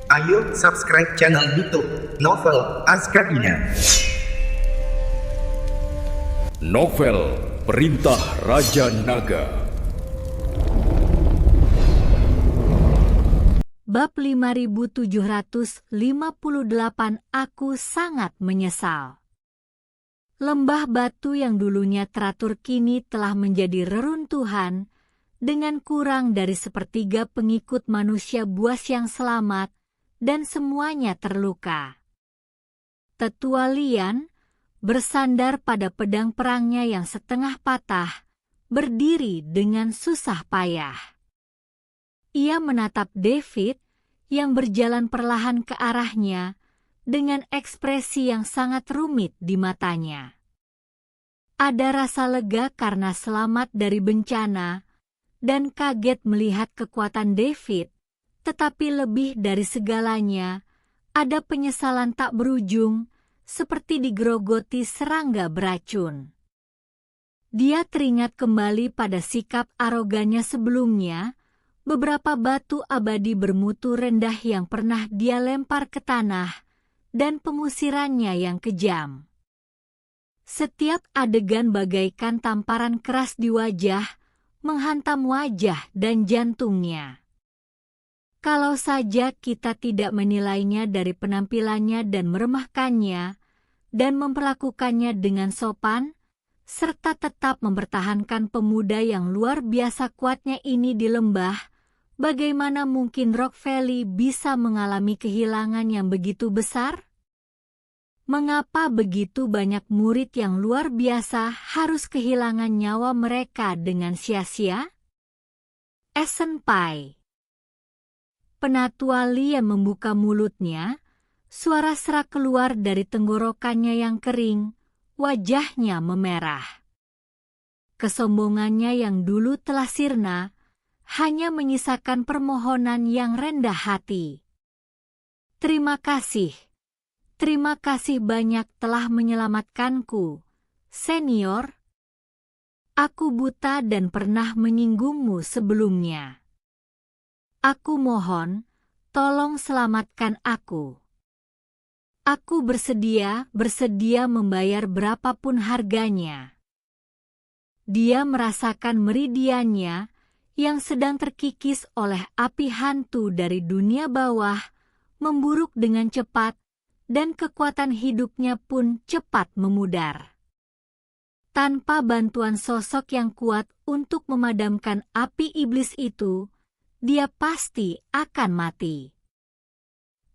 Ayo subscribe channel YouTube Novel Azkabina. Novel Perintah Raja Naga. Bab 5758 Aku sangat menyesal. Lembah batu yang dulunya teratur kini telah menjadi reruntuhan dengan kurang dari sepertiga pengikut manusia buas yang selamat dan semuanya terluka. Tetua Lian bersandar pada pedang perangnya yang setengah patah, berdiri dengan susah payah. Ia menatap David yang berjalan perlahan ke arahnya dengan ekspresi yang sangat rumit di matanya. Ada rasa lega karena selamat dari bencana dan kaget melihat kekuatan David, tetapi lebih dari segalanya, ada penyesalan tak berujung seperti digerogoti serangga beracun. Dia teringat kembali pada sikap arogannya sebelumnya, beberapa batu abadi bermutu rendah yang pernah dia lempar ke tanah, dan pengusirannya yang kejam. Setiap adegan bagaikan tamparan keras di wajah, menghantam wajah dan jantungnya. Kalau saja kita tidak menilainya dari penampilannya dan meremehkannya, dan memperlakukannya dengan sopan, serta tetap mempertahankan pemuda yang luar biasa kuatnya ini di lembah, bagaimana mungkin Rock Valley bisa mengalami kehilangan yang begitu besar? Mengapa begitu banyak murid yang luar biasa harus kehilangan nyawa mereka dengan sia-sia? Senpai. Penatua Lian membuka mulutnya, suara serak keluar dari tenggorokannya yang kering, wajahnya memerah. Kesombongannya yang dulu telah sirna, hanya menyisakan permohonan yang rendah hati. Terima kasih banyak telah menyelamatkanku, senior. Aku buta dan pernah menyinggungmu sebelumnya. Aku mohon, tolong selamatkan aku. Aku bersedia membayar berapapun harganya. Dia merasakan meridiannya yang sedang terkikis oleh api hantu dari dunia bawah, memburuk dengan cepat, dan kekuatan hidupnya pun cepat memudar. Tanpa bantuan sosok yang kuat untuk memadamkan api iblis itu, dia pasti akan mati.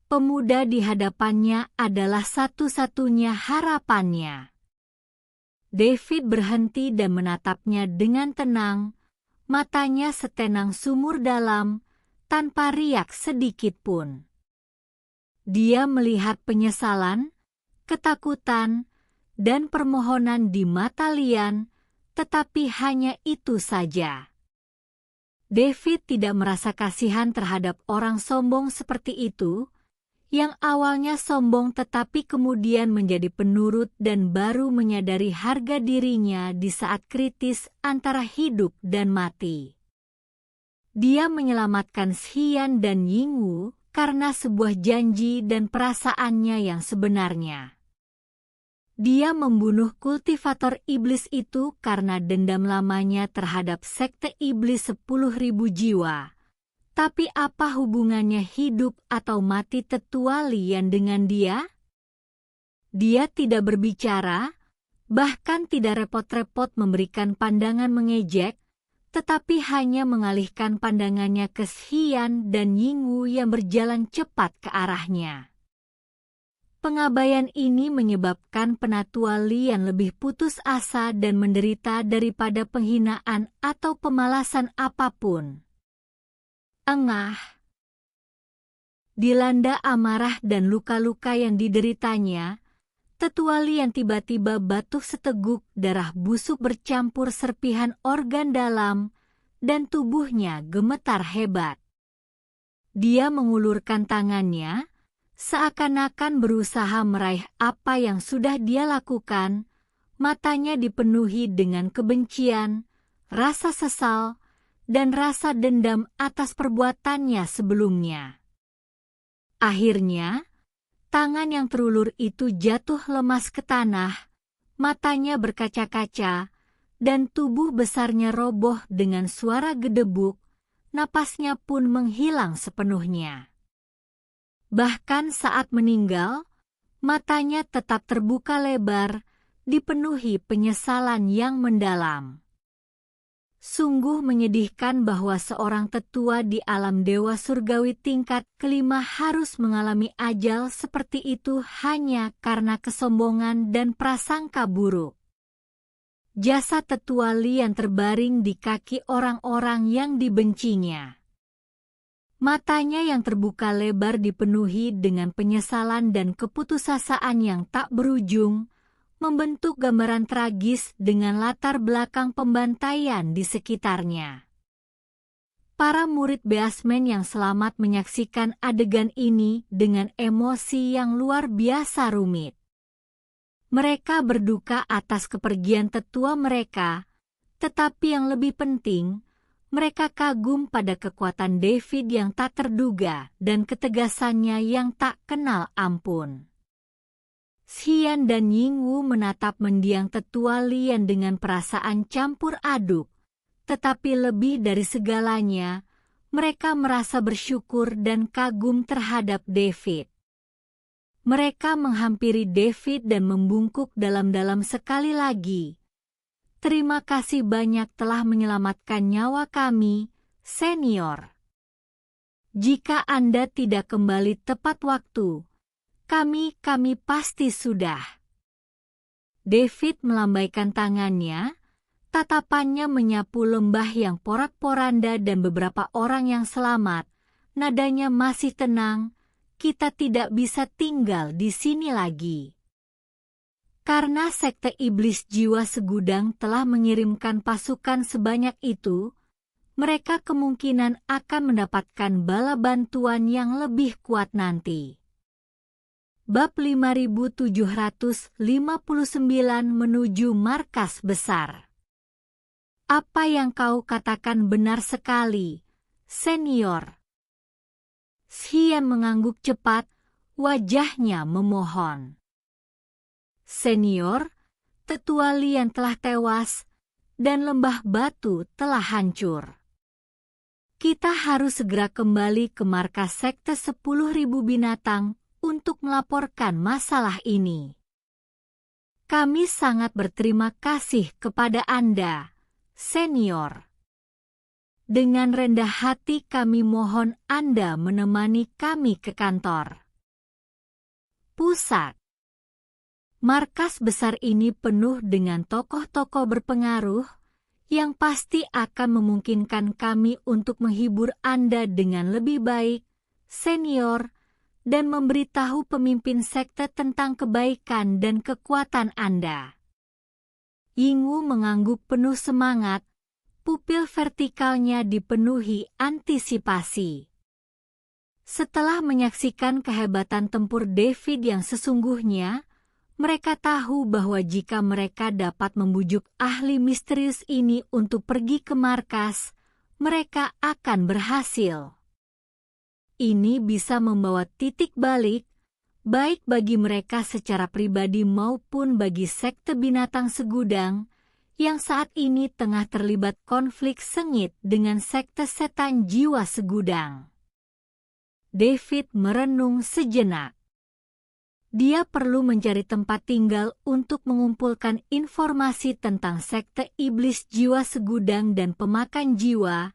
Pemuda di hadapannya adalah satu-satunya harapannya. David berhenti dan menatapnya dengan tenang, matanya setenang sumur dalam, tanpa riak sedikit pun. Dia melihat penyesalan, ketakutan, dan permohonan di mata Lian, tetapi hanya itu saja. David tidak merasa kasihan terhadap orang sombong seperti itu, yang awalnya sombong tetapi kemudian menjadi penurut dan baru menyadari harga dirinya di saat kritis antara hidup dan mati. Dia menyelamatkan Xian dan Yingwu karena sebuah janji dan perasaannya yang sebenarnya. Dia membunuh kultivator iblis itu karena dendam lamanya terhadap sekte iblis 10.000 jiwa. Tapi apa hubungannya hidup atau mati Tetua Lian dengan dia? Dia tidak berbicara, bahkan tidak repot-repot memberikan pandangan mengejek, tetapi hanya mengalihkan pandangannya ke Xian dan Yingwu yang berjalan cepat ke arahnya. Pengabaian ini menyebabkan Penatua Lian lebih putus asa dan menderita daripada penghinaan atau pemalasan apapun. Engah. Dilanda amarah dan luka-luka yang dideritanya, Tetua Lian tiba-tiba batuk seteguk, darah busuk bercampur serpihan organ dalam, dan tubuhnya gemetar hebat. Dia mengulurkan tangannya, seakan-akan berusaha meraih apa yang sudah dia lakukan, matanya dipenuhi dengan kebencian, rasa sesal, dan rasa dendam atas perbuatannya sebelumnya. Akhirnya, tangan yang terulur itu jatuh lemas ke tanah, matanya berkaca-kaca, dan tubuh besarnya roboh dengan suara gedebuk, napasnya pun menghilang sepenuhnya. Bahkan saat meninggal, matanya tetap terbuka lebar, dipenuhi penyesalan yang mendalam. Sungguh menyedihkan bahwa seorang tetua di alam dewa surgawi tingkat kelima harus mengalami ajal seperti itu hanya karena kesombongan dan prasangka buruk. Jasad tetua Lian terbaring di kaki orang-orang yang dibencinya. Matanya yang terbuka lebar dipenuhi dengan penyesalan dan keputusasaan yang tak berujung, membentuk gambaran tragis dengan latar belakang pembantaian di sekitarnya. Para murid Beasmen yang selamat menyaksikan adegan ini dengan emosi yang luar biasa rumit. Mereka berduka atas kepergian tetua mereka, tetapi yang lebih penting, mereka kagum pada kekuatan David yang tak terduga dan ketegasannya yang tak kenal ampun. Xian dan Yingwu menatap mendiang tetua Lian dengan perasaan campur aduk, tetapi lebih dari segalanya, mereka merasa bersyukur dan kagum terhadap David. Mereka menghampiri David dan membungkuk dalam-dalam sekali lagi. Terima kasih banyak telah menyelamatkan nyawa kami, senior. Jika Anda tidak kembali tepat waktu, kami pasti sudah. David melambaikan tangannya, tatapannya menyapu lembah yang porak-poranda dan beberapa orang yang selamat. Nadanya masih tenang, kita tidak bisa tinggal di sini lagi. Karena sekte iblis jiwa segudang telah mengirimkan pasukan sebanyak itu, mereka kemungkinan akan mendapatkan bala bantuan yang lebih kuat nanti. Bab 5759 menuju markas besar. Apa yang kau katakan benar sekali, senior. Xian mengangguk cepat, wajahnya memohon. Senior, tetua Lian telah tewas, dan lembah batu telah hancur. Kita harus segera kembali ke markas sekte 10.000 binatang untuk melaporkan masalah ini. Kami sangat berterima kasih kepada Anda, senior. Dengan rendah hati kami mohon Anda menemani kami ke kantor. Pusat. Markas besar ini penuh dengan tokoh-tokoh berpengaruh yang pasti akan memungkinkan kami untuk menghibur Anda dengan lebih baik, senior, dan memberitahu pemimpin sekte tentang kebaikan dan kekuatan Anda. Yingwu mengangguk penuh semangat, pupil vertikalnya dipenuhi antisipasi. Setelah menyaksikan kehebatan tempur David yang sesungguhnya, mereka tahu bahwa jika mereka dapat membujuk ahli misterius ini untuk pergi ke markas, mereka akan berhasil. Ini bisa membawa titik balik, baik bagi mereka secara pribadi maupun bagi sekte binatang segudang, yang saat ini tengah terlibat konflik sengit dengan sekte setan jiwa segudang. David merenung sejenak. Dia perlu mencari tempat tinggal untuk mengumpulkan informasi tentang sekte iblis jiwa segudang dan pemakan jiwa,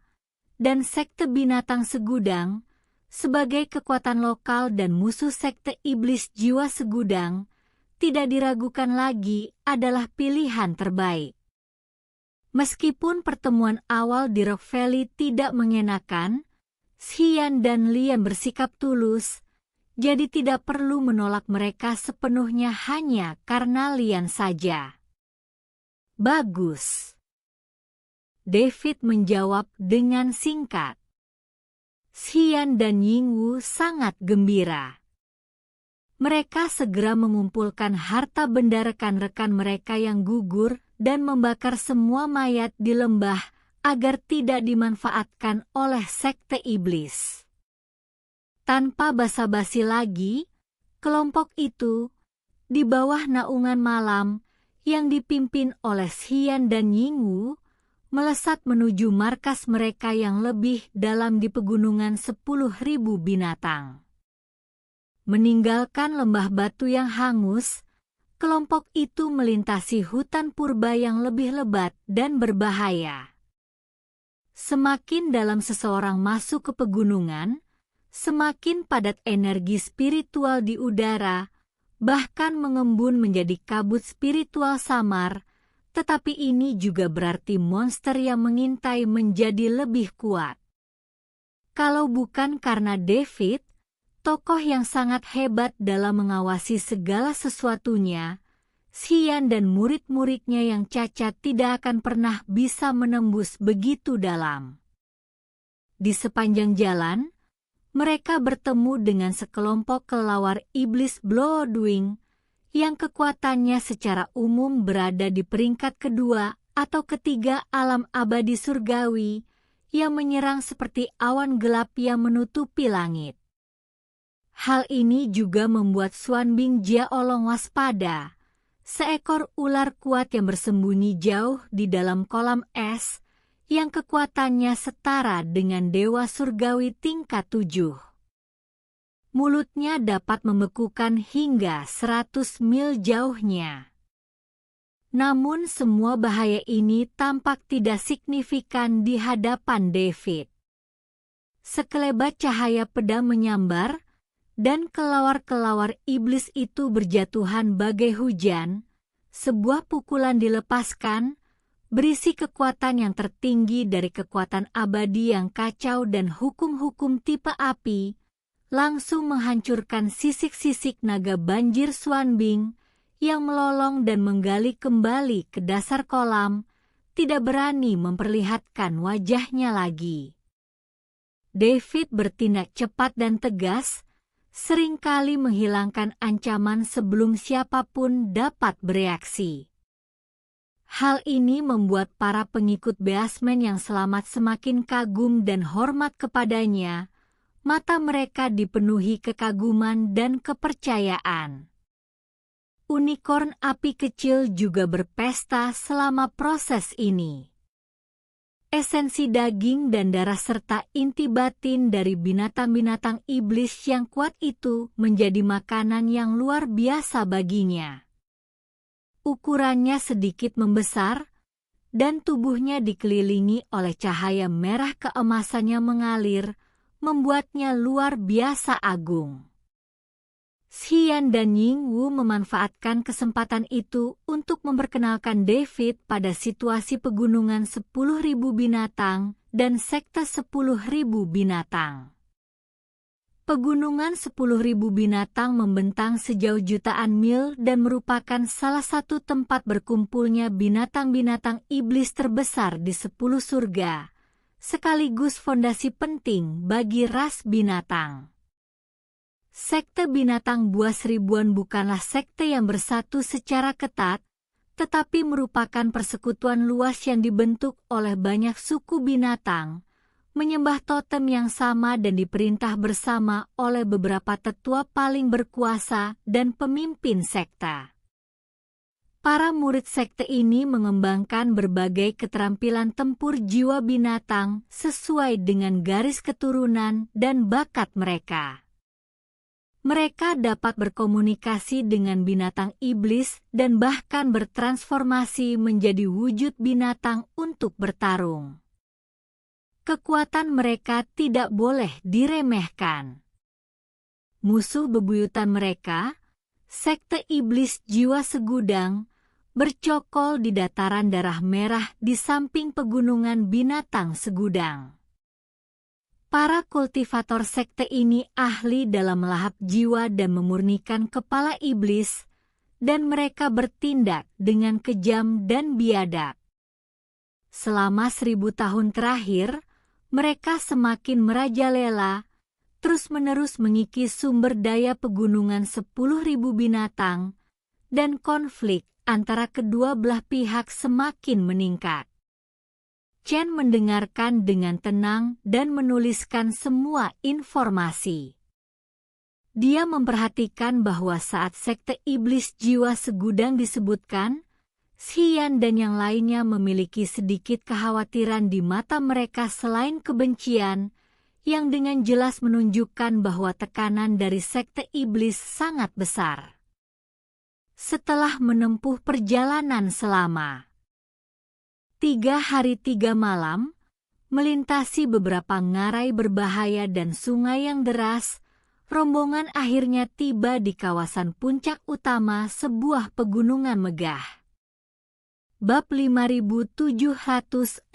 dan sekte binatang segudang, sebagai kekuatan lokal dan musuh sekte iblis jiwa segudang, tidak diragukan lagi adalah pilihan terbaik. Meskipun pertemuan awal di Rock Valley tidak mengenakan, Xian dan Lian bersikap tulus, jadi tidak perlu menolak mereka sepenuhnya hanya karena Lian saja. Bagus. David menjawab dengan singkat. Xian dan Yingwu sangat gembira. Mereka segera mengumpulkan harta benda rekan-rekan mereka yang gugur dan membakar semua mayat di lembah agar tidak dimanfaatkan oleh sekte iblis. Tanpa basa-basi lagi, kelompok itu, di bawah naungan malam yang dipimpin oleh Xian dan Yingwu, melesat menuju markas mereka yang lebih dalam di pegunungan 10.000 binatang. Meninggalkan lembah batu yang hangus, kelompok itu melintasi hutan purba yang lebih lebat dan berbahaya. Semakin dalam seseorang masuk ke pegunungan, semakin padat energi spiritual di udara, bahkan mengembun menjadi kabut spiritual samar, tetapi ini juga berarti monster yang mengintai menjadi lebih kuat. Kalau bukan karena David, tokoh yang sangat hebat dalam mengawasi segala sesuatunya, Xian dan murid-muridnya yang cacat tidak akan pernah bisa menembus begitu dalam. Di sepanjang jalan, mereka bertemu dengan sekelompok kelelawar iblis Bloodwing yang kekuatannya secara umum berada di peringkat kedua atau ketiga alam abadi surgawi yang menyerang seperti awan gelap yang menutupi langit. Hal ini juga membuat Xuanbing Jiaolong waspada. Seekor ular kuat yang bersembunyi jauh di dalam kolam es yang kekuatannya setara dengan dewa surgawi tingkat 7. Mulutnya dapat membekukan hingga 100 mil jauhnya. Namun semua bahaya ini tampak tidak signifikan di hadapan David. Sekelebat cahaya pedang menyambar, dan kelawar-kelawar iblis itu berjatuhan bagai hujan. Sebuah pukulan dilepaskan, berisi kekuatan yang tertinggi dari kekuatan abadi yang kacau dan hukum-hukum tipe api, langsung menghancurkan sisik-sisik naga banjir Xuanbing yang melolong dan menggali kembali ke dasar kolam, tidak berani memperlihatkan wajahnya lagi. David bertindak cepat dan tegas, seringkali menghilangkan ancaman sebelum siapapun dapat bereaksi. Hal ini membuat para pengikut Beastman yang selamat semakin kagum dan hormat kepadanya. Mata mereka dipenuhi kekaguman dan kepercayaan. Unicorn api kecil juga berpesta selama proses ini. Esensi daging dan darah serta inti batin dari binatang-binatang iblis yang kuat itu menjadi makanan yang luar biasa baginya. Ukurannya sedikit membesar, dan tubuhnya dikelilingi oleh cahaya merah keemasan yang mengalir, membuatnya luar biasa agung. Xian dan Yingwu memanfaatkan kesempatan itu untuk memperkenalkan David pada situasi pegunungan 10.000 binatang dan sekte 10.000 binatang. Pegunungan 10.000 binatang membentang sejauh jutaan mil dan merupakan salah satu tempat berkumpulnya binatang-binatang iblis terbesar di 10 surga, sekaligus fondasi penting bagi ras binatang. Sekte binatang buas ribuan bukanlah sekte yang bersatu secara ketat, tetapi merupakan persekutuan luas yang dibentuk oleh banyak suku binatang, menyembah totem yang sama dan diperintah bersama oleh beberapa tetua paling berkuasa dan pemimpin sekte. Para murid sekte ini mengembangkan berbagai keterampilan tempur jiwa binatang sesuai dengan garis keturunan dan bakat mereka. Mereka dapat berkomunikasi dengan binatang iblis dan bahkan bertransformasi menjadi wujud binatang untuk bertarung. Kekuatan mereka tidak boleh diremehkan. Musuh bebuyutan mereka, sekte iblis jiwa segudang, bercokol di dataran darah merah di samping pegunungan binatang segudang. Para kultivator sekte ini ahli dalam melahap jiwa dan memurnikan kepala iblis, dan mereka bertindak dengan kejam dan biadab. Selama 1000 tahun terakhir, mereka semakin merajalela, terus-menerus mengikis sumber daya pegunungan 10.000 binatang, dan konflik antara kedua belah pihak semakin meningkat. Chen mendengarkan dengan tenang dan menuliskan semua informasi. Dia memperhatikan bahwa saat sekte iblis jiwa segudang disebutkan, Xian dan yang lainnya memiliki sedikit kekhawatiran di mata mereka selain kebencian, yang dengan jelas menunjukkan bahwa tekanan dari sekte iblis sangat besar. Setelah menempuh perjalanan selama 3 hari 3 malam, melintasi beberapa ngarai berbahaya dan sungai yang deras, rombongan akhirnya tiba di kawasan puncak utama sebuah pegunungan megah. Bab 5760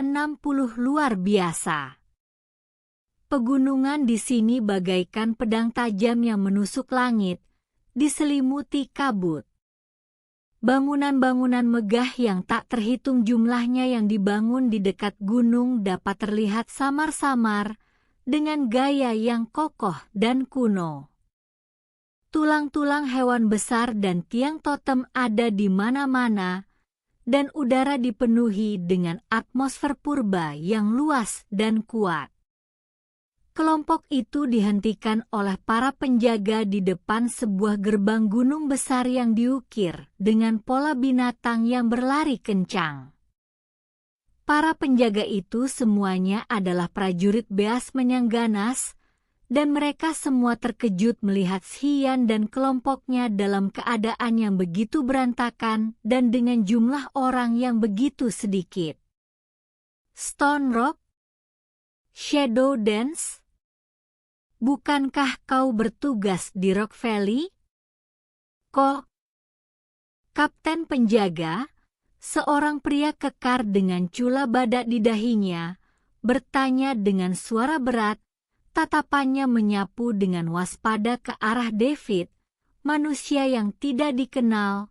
luar biasa. Pegunungan di sini bagaikan pedang tajam yang menusuk langit, diselimuti kabut. Bangunan-bangunan megah yang tak terhitung jumlahnya yang dibangun di dekat gunung dapat terlihat samar-samar dengan gaya yang kokoh dan kuno. Tulang-tulang hewan besar dan tiang totem ada di mana-mana, dan udara dipenuhi dengan atmosfer purba yang luas dan kuat. Kelompok itu dihentikan oleh para penjaga di depan sebuah gerbang gunung besar yang diukir dengan pola binatang yang berlari kencang. Para penjaga itu semuanya adalah prajurit beas yang ganas, dan mereka semua terkejut melihat Xian dan kelompoknya dalam keadaan yang begitu berantakan dan dengan jumlah orang yang begitu sedikit. Stone Rock? Shadow Dance? Bukankah kau bertugas di Rock Valley? Kok? Kapten penjaga, seorang pria kekar dengan cula badak di dahinya, bertanya dengan suara berat, tatapannya menyapu dengan waspada ke arah David, manusia yang tidak dikenal,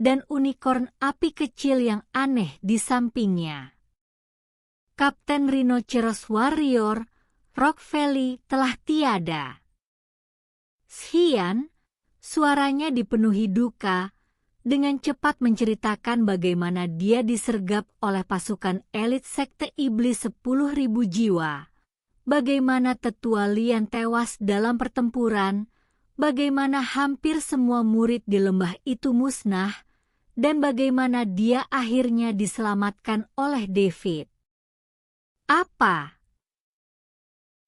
dan unicorn api kecil yang aneh di sampingnya. Kapten Rhinoceros Warrior, Rock Valley telah tiada. Xian, suaranya dipenuhi duka, dengan cepat menceritakan bagaimana dia disergap oleh pasukan elit sekte iblis 10.000 jiwa, bagaimana Tetua Lian tewas dalam pertempuran, bagaimana hampir semua murid di lembah itu musnah, dan bagaimana dia akhirnya diselamatkan oleh David. Apa?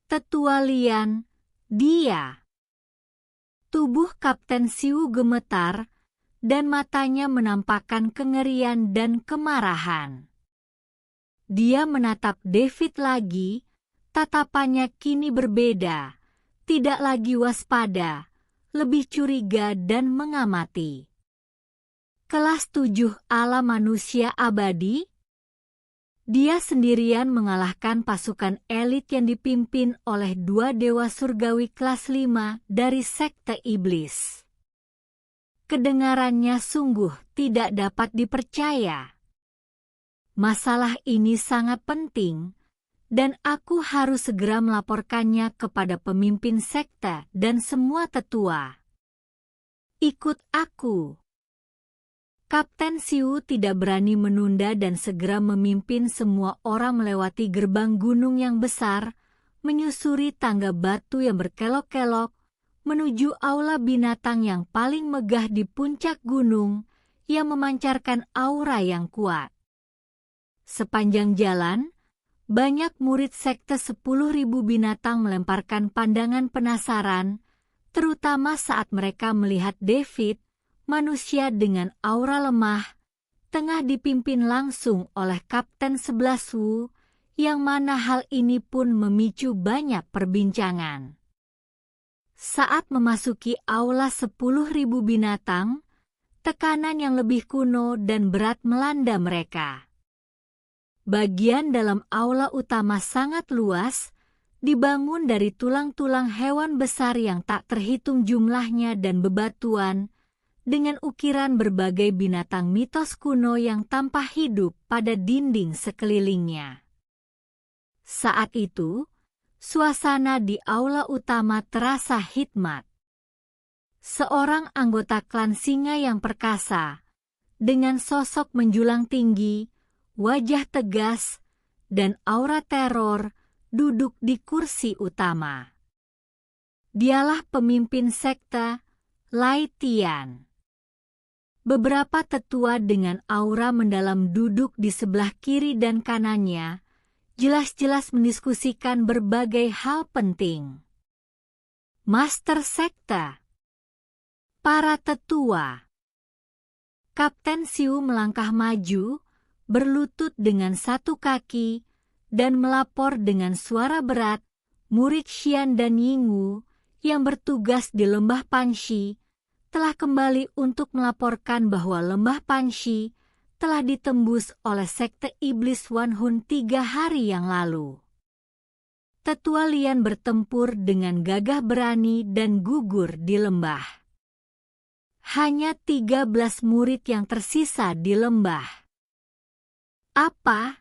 Tetua Lian, dia. Tubuh Kapten Siu gemetar, dan matanya menampakkan kengerian dan kemarahan. Dia menatap David lagi, tatapannya kini berbeda, tidak lagi waspada, lebih curiga dan mengamati. Kelas 7 ala manusia abadi? Dia sendirian mengalahkan pasukan elit yang dipimpin oleh 2 dewa surgawi kelas 5 dari sekte iblis. Kedengarannya sungguh tidak dapat dipercaya. Masalah ini sangat penting, dan aku harus segera melaporkannya kepada pemimpin sekte dan semua tetua. Ikut aku. Kapten Siu tidak berani menunda dan segera memimpin semua orang melewati gerbang gunung yang besar, menyusuri tangga batu yang berkelok-kelok, menuju aula binatang yang paling megah di puncak gunung, yang memancarkan aura yang kuat. Sepanjang jalan, banyak murid sekte 10.000 binatang melemparkan pandangan penasaran, terutama saat mereka melihat David, manusia dengan aura lemah, tengah dipimpin langsung oleh Kapten 11 Wu, yang mana hal ini pun memicu banyak perbincangan. Saat memasuki aula 10.000 binatang, tekanan yang lebih kuno dan berat melanda mereka. Bagian dalam aula utama sangat luas, dibangun dari tulang-tulang hewan besar yang tak terhitung jumlahnya dan bebatuan, dengan ukiran berbagai binatang mitos kuno yang tampak hidup pada dinding sekelilingnya. Saat itu, suasana di aula utama terasa hikmat. Seorang anggota klan singa yang perkasa, dengan sosok menjulang tinggi, wajah tegas, dan aura teror, duduk di kursi utama. Dialah pemimpin sekte Lai Tian. Beberapa tetua dengan aura mendalam duduk di sebelah kiri dan kanannya, jelas-jelas mendiskusikan berbagai hal penting. Master sekte, para tetua. Kapten Siu melangkah maju, berlutut dengan satu kaki, dan melapor dengan suara berat, murid Xian dan Yingwu yang bertugas di lembah Panxi telah kembali untuk melaporkan bahwa lembah Panxi telah ditembus oleh sekte iblis Wan Hun 3 hari yang lalu. Tetua Lian bertempur dengan gagah berani dan gugur di lembah. Hanya 13 murid yang tersisa di lembah. Apa?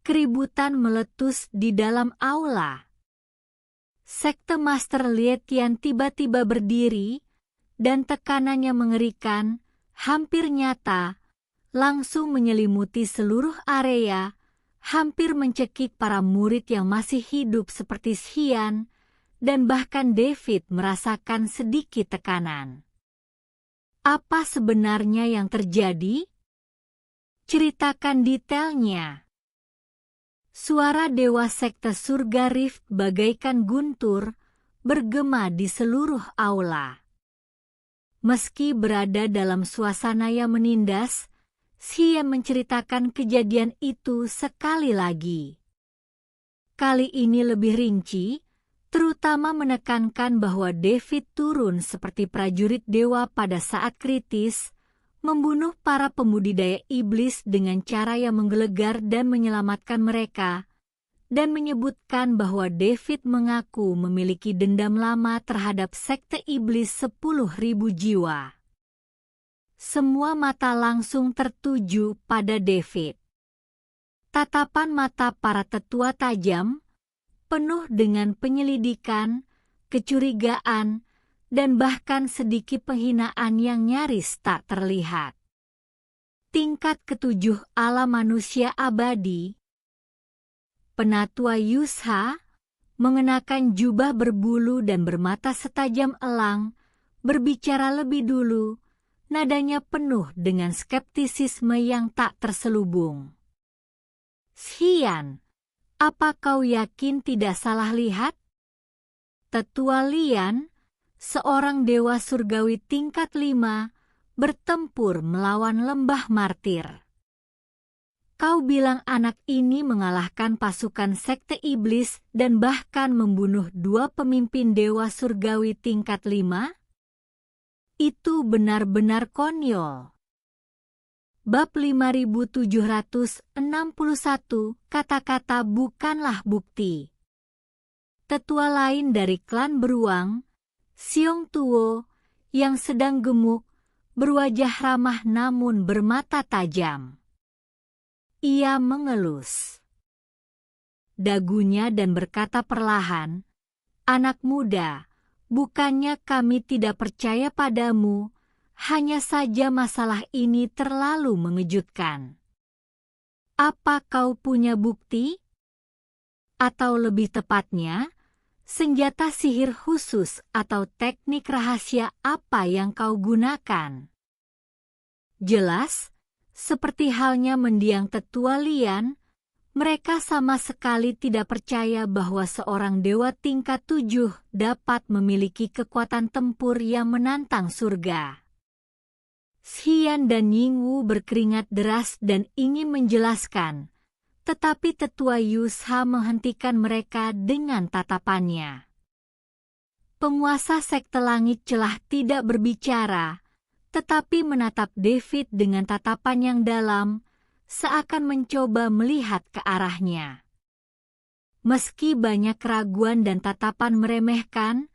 Keributan meletus di dalam aula. Sekte Master Lietian tiba-tiba berdiri, dan tekanannya mengerikan, hampir nyata, langsung menyelimuti seluruh area, hampir mencekik para murid yang masih hidup seperti Xian, dan bahkan David merasakan sedikit tekanan. Apa sebenarnya yang terjadi? Ceritakan detailnya. Suara dewa sekte surga Rift bagaikan guntur, bergema di seluruh aula. Meski berada dalam suasana yang menindas, Xian menceritakan kejadian itu sekali lagi. Kali ini lebih rinci, terutama menekankan bahwa David turun seperti prajurit dewa pada saat kritis, membunuh para pembudidaya iblis dengan cara yang menggelegar dan menyelamatkan mereka, dan menyebutkan bahwa David mengaku memiliki dendam lama terhadap sekte iblis 10.000 jiwa. Semua mata langsung tertuju pada David. Tatapan mata para tetua tajam, penuh dengan penyelidikan, kecurigaan, dan bahkan sedikit penghinaan yang nyaris tak terlihat. Tingkat ketujuh ala manusia abadi. Penatua Yusha, mengenakan jubah berbulu dan bermata setajam elang, berbicara lebih dulu, nadanya penuh dengan skeptisisme yang tak terselubung. Xian, apa kau yakin tidak salah lihat? Tetua Lian, seorang dewa surgawi tingkat 5, bertempur melawan lembah martir. Kau bilang anak ini mengalahkan pasukan sekte iblis dan bahkan membunuh 2 pemimpin dewa surgawi tingkat 5? Itu benar-benar konyol. Bab 5761, kata-kata bukanlah bukti. Tetua lain dari klan beruang, Siong Tuo, yang sedang gemuk, berwajah ramah namun bermata tajam. Ia mengelus dagunya dan berkata perlahan, "Anak muda, bukannya kami tidak percaya padamu, hanya saja masalah ini terlalu mengejutkan. Apa kau punya bukti? Atau lebih tepatnya, senjata sihir khusus atau teknik rahasia apa yang kau gunakan?" Jelas, seperti halnya mendiang tetua Lian, mereka sama sekali tidak percaya bahwa seorang dewa tingkat 7 dapat memiliki kekuatan tempur yang menantang surga. Xian dan Yingwu berkeringat deras dan ingin menjelaskan, tetapi tetua Yusha menghentikan mereka dengan tatapannya. Penguasa sekte langit celah tidak berbicara, tetapi menatap David dengan tatapan yang dalam, seakan mencoba melihat ke arahnya. Meski banyak keraguan dan tatapan meremehkan,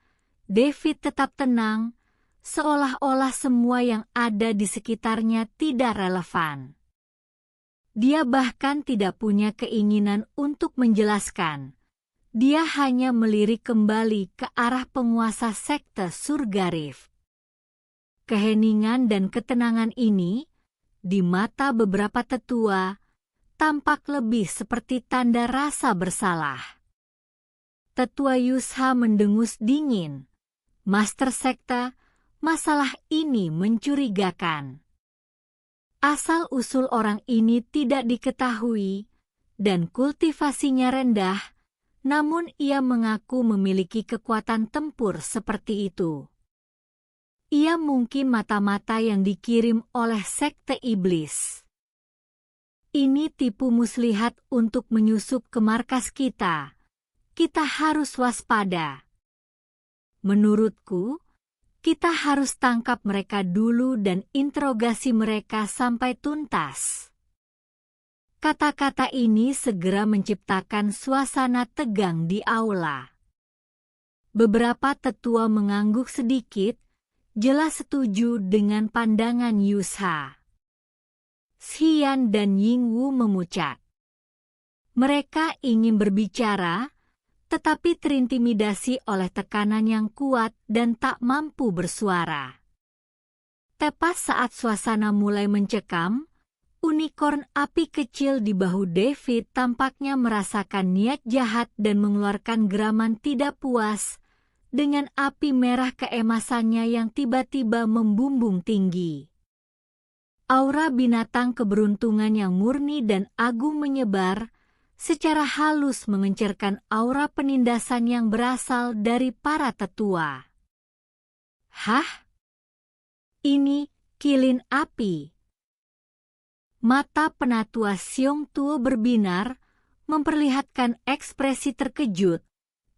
David tetap tenang, seolah-olah semua yang ada di sekitarnya tidak relevan. Dia bahkan tidak punya keinginan untuk menjelaskan. Dia hanya melirik kembali ke arah penguasa sekte surga Rift. Keheningan dan ketenangan ini, di mata beberapa tetua, tampak lebih seperti tanda rasa bersalah. Tetua Yusha mendengus dingin. Master sekte, masalah ini mencurigakan. Asal-usul orang ini tidak diketahui, dan kultivasinya rendah, namun ia mengaku memiliki kekuatan tempur seperti itu. Ia mungkin mata-mata yang dikirim oleh sekte iblis. Ini tipu muslihat untuk menyusup ke markas kita. Kita harus waspada. Menurutku, kita harus tangkap mereka dulu dan interogasi mereka sampai tuntas. Kata-kata ini segera menciptakan suasana tegang di aula. Beberapa tetua mengangguk sedikit, jelas setuju dengan pandangan Yusha. Xian dan Yingwu memucat. Mereka ingin berbicara, tetapi terintimidasi oleh tekanan yang kuat dan tak mampu bersuara. Tepat saat suasana mulai mencekam, unicorn api kecil di bahu David tampaknya merasakan niat jahat dan mengeluarkan geraman tidak puas dengan api merah keemasannya yang tiba-tiba membumbung tinggi. Aura binatang keberuntungan yang murni dan agung menyebar, secara halus mengencerkan aura penindasan yang berasal dari para tetua. Hah? Ini kilin api. Mata penatua Xiong Tuo berbinar, memperlihatkan ekspresi terkejut.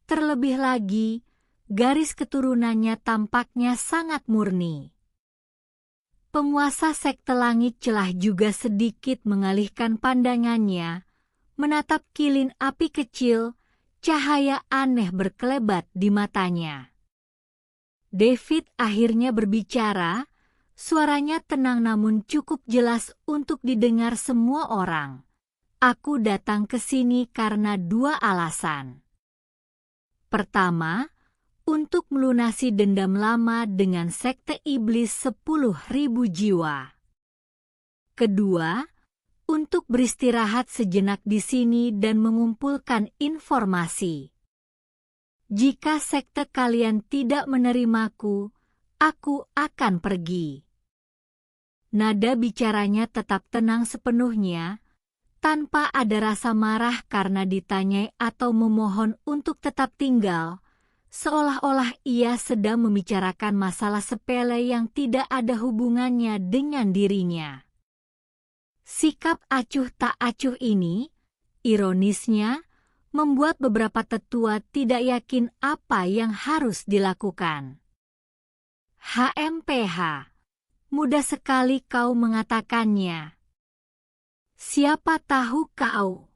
Terlebih lagi, garis keturunannya tampaknya sangat murni. Penguasa sekte langit celah juga sedikit mengalihkan pandangannya, menatap kilin api kecil, cahaya aneh berkelebat di matanya. David akhirnya berbicara. Suaranya tenang namun cukup jelas untuk didengar semua orang. Aku datang ke sini karena dua alasan. Pertama, untuk melunasi dendam lama dengan sekte iblis 10.000 jiwa. Kedua, untuk beristirahat sejenak di sini dan mengumpulkan informasi. Jika sekte kalian tidak menerimaku, aku akan pergi. Nada bicaranya tetap tenang sepenuhnya, tanpa ada rasa marah karena ditanyai atau memohon untuk tetap tinggal, seolah-olah ia sedang membicarakan masalah sepele yang tidak ada hubungannya dengan dirinya. Sikap acuh tak acuh ini, ironisnya, membuat beberapa tetua tidak yakin apa yang harus dilakukan. HMPH. Mudah sekali kau mengatakannya. Siapa tahu kau?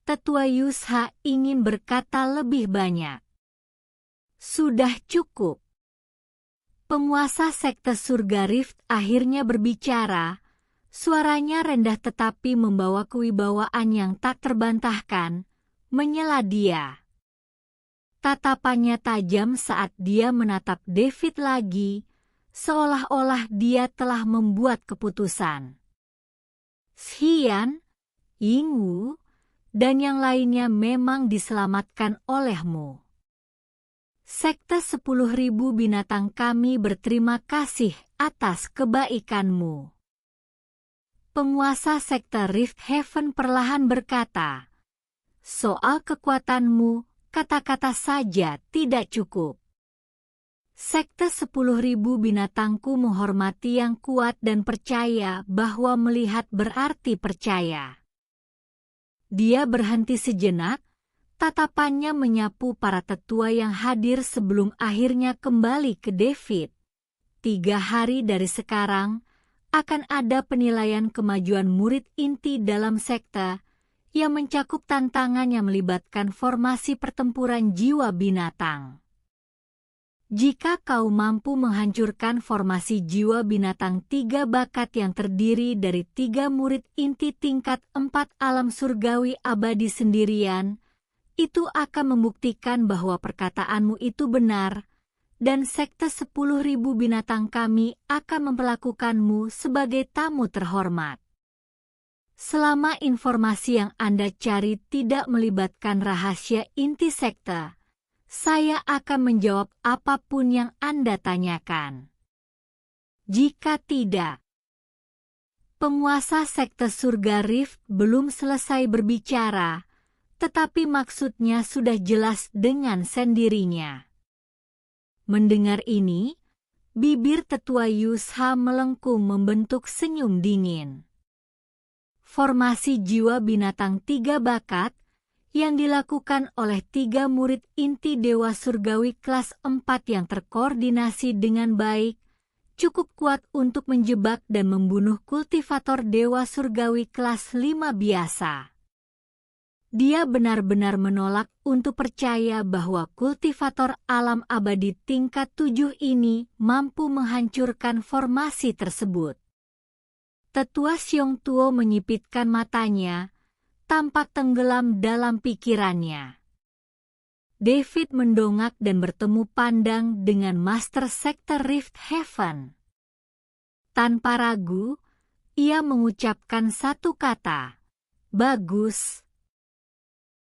Tetua Yusha ingin berkata lebih banyak. Sudah cukup. Penguasa sekte surga Rift akhirnya berbicara, suaranya rendah tetapi membawa kewibawaan yang tak terbantahkan, menyela dia. Tatapannya tajam saat dia menatap David lagi, seolah-olah dia telah membuat keputusan. Xian, Yingwu, dan yang lainnya memang diselamatkan olehmu. Sekte 10.000 binatang kami berterima kasih atas kebaikanmu. Penguasa sekte Rift Heaven perlahan berkata, soal kekuatanmu, kata-kata saja tidak cukup. Sekte 10.000 binatangku menghormati yang kuat dan percaya bahwa melihat berarti percaya. Dia berhenti sejenak, tatapannya menyapu para tetua yang hadir sebelum akhirnya kembali ke David. 3 hari dari sekarang, akan ada penilaian kemajuan murid inti dalam sekte yang mencakup tantangan yang melibatkan formasi pertempuran jiwa binatang. Jika kau mampu menghancurkan formasi jiwa binatang 3 bakat yang terdiri dari 3 murid inti tingkat 4 alam surgawi abadi sendirian, itu akan membuktikan bahwa perkataanmu itu benar, dan sekte 10.000 binatang kami akan memperlakukanmu sebagai tamu terhormat. Selama informasi yang Anda cari tidak melibatkan rahasia inti sekte, saya akan menjawab apapun yang Anda tanyakan. Jika tidak, penguasa sekte surga Rift belum selesai berbicara, tetapi maksudnya sudah jelas dengan sendirinya. Mendengar ini, bibir tetua Yusha melengkung membentuk senyum dingin. Formasi jiwa binatang 3 bakat yang dilakukan oleh 3 murid inti Dewa Surgawi kelas 4 yang terkoordinasi dengan baik, cukup kuat untuk menjebak dan membunuh kultivator Dewa Surgawi kelas 5 biasa. Dia benar-benar menolak untuk percaya bahwa kultivator alam abadi tingkat 7 ini mampu menghancurkan formasi tersebut. Tetua Xiong Tuo menyipitkan matanya, tampak tenggelam dalam pikirannya. David mendongak dan bertemu pandang dengan Master Sekte Rift Heaven. Tanpa ragu, ia mengucapkan satu kata, "Bagus."